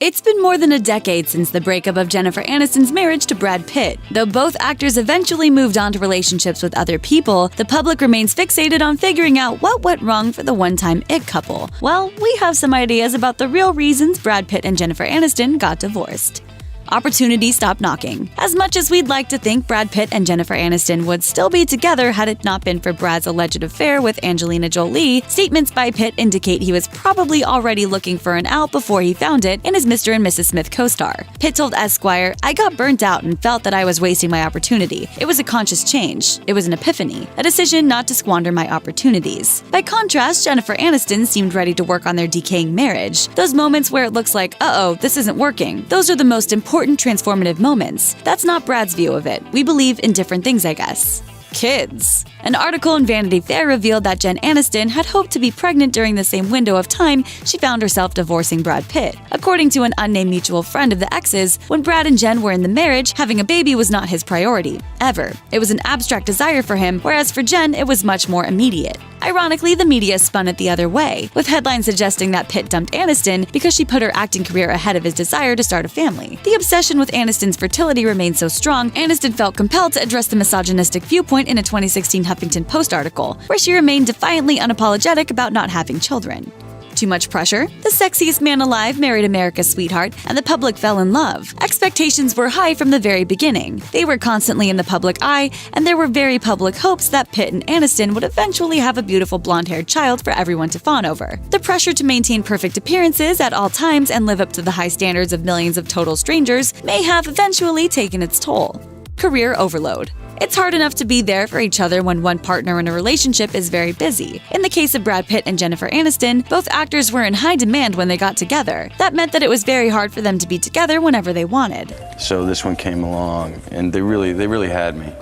It's been more than a decade since the breakup of Jennifer Aniston's marriage to Brad Pitt. Though both actors eventually moved on to relationships with other people, the public remains fixated on figuring out what went wrong for the one-time it couple. Well, we have some ideas about the real reasons Brad Pitt and Jennifer Aniston got divorced. Opportunity stopped knocking. As much as we'd like to think Brad Pitt and Jennifer Aniston would still be together had it not been for Brad's alleged affair with Angelina Jolie, statements by Pitt indicate he was probably already looking for an out before he found it in his Mr. and Mrs. Smith co-star. Pitt told Esquire, "I got burnt out and felt that I was wasting my opportunity. It was a conscious change. It was an epiphany. A decision not to squander my opportunities." By contrast, Jennifer Aniston seemed ready to work on their decaying marriage. Those moments where it looks like, uh-oh, this isn't working. Those are the most important transformative moments. That's not Brad's view of it. We believe in different things, I guess. Kids. An article in Vanity Fair revealed that Jen Aniston had hoped to be pregnant during the same window of time she found herself divorcing Brad Pitt. According to an unnamed mutual friend of the exes, when Brad and Jen were in the marriage, having a baby was not his priority, ever. It was an abstract desire for him, whereas for Jen, it was much more immediate. Ironically, the media spun it the other way, with headlines suggesting that Pitt dumped Aniston because she put her acting career ahead of his desire to start a family. The obsession with Aniston's fertility remained so strong, Aniston felt compelled to address the misogynistic viewpoint in a 2016 Huffington Post article, where she remained defiantly unapologetic about not having children. Too much pressure? The sexiest man alive married America's sweetheart, and the public fell in love. Expectations were high from the very beginning. They were constantly in the public eye, and there were very public hopes that Pitt and Aniston would eventually have a beautiful blonde-haired child for everyone to fawn over. The pressure to maintain perfect appearances at all times and live up to the high standards of millions of total strangers may have eventually taken its toll. Career overload. It's hard enough to be there for each other when one partner in a relationship is very busy. In the case of Brad Pitt and Jennifer Aniston, both actors were in high demand when they got together. That meant that it was very hard for them to be together whenever they wanted. So this one came along, and they really had me.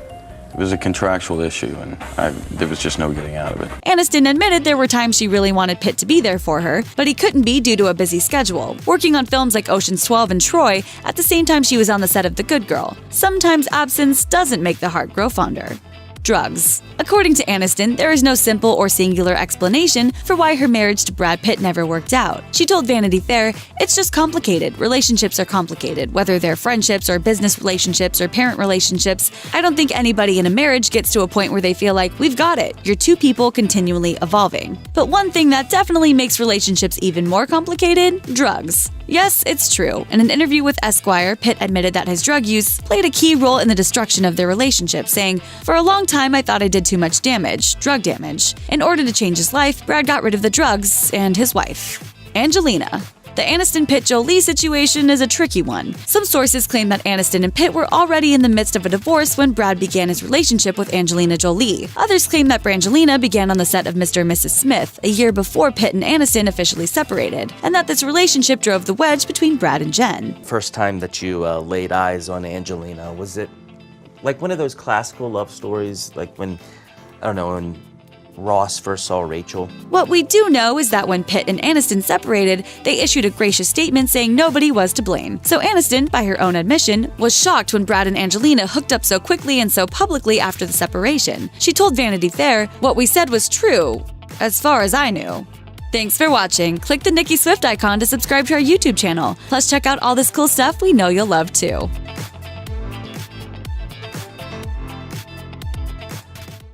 It was a contractual issue, and there was just no getting out of it. Aniston admitted there were times she really wanted Pitt to be there for her, but he couldn't be due to a busy schedule, working on films like Ocean's 12 and Troy at the same time she was on the set of The Good Girl. Sometimes absence doesn't make the heart grow fonder. Drugs. According to Aniston, there is no simple or singular explanation for why her marriage to Brad Pitt never worked out. She told Vanity Fair, "It's just complicated. Relationships are complicated, whether they're friendships or business relationships or parent relationships. I don't think anybody in a marriage gets to a point where they feel like, we've got it. You're two people continually evolving." But one thing that definitely makes relationships even more complicated? Drugs. Yes, it's true. In an interview with Esquire, Pitt admitted that his drug use played a key role in the destruction of their relationship, saying, "For a long time, I thought I did too much damage, drug damage. In order to change his life, Brad got rid of the drugs and his wife." Angelina. The Aniston-Pitt-Jolie situation is a tricky one. Some sources claim that Aniston and Pitt were already in the midst of a divorce when Brad began his relationship with Angelina Jolie. Others claim that Brangelina began on the set of Mr. and Mrs. Smith a year before Pitt and Aniston officially separated, and that this relationship drove the wedge between Brad and Jen. First time that you laid eyes on Angelina, was it like one of those classical love stories, like when Ross first saw Rachel? What we do know is that when Pitt and Aniston separated, they issued a gracious statement saying nobody was to blame. So Aniston, by her own admission, was shocked when Brad and Angelina hooked up so quickly and so publicly after the separation. She told Vanity Fair, "What we said was true, as far as I knew." Thanks for watching. Click the Nicki Swift icon to subscribe to our YouTube channel. Plus check out all this cool stuff we know you'll love too.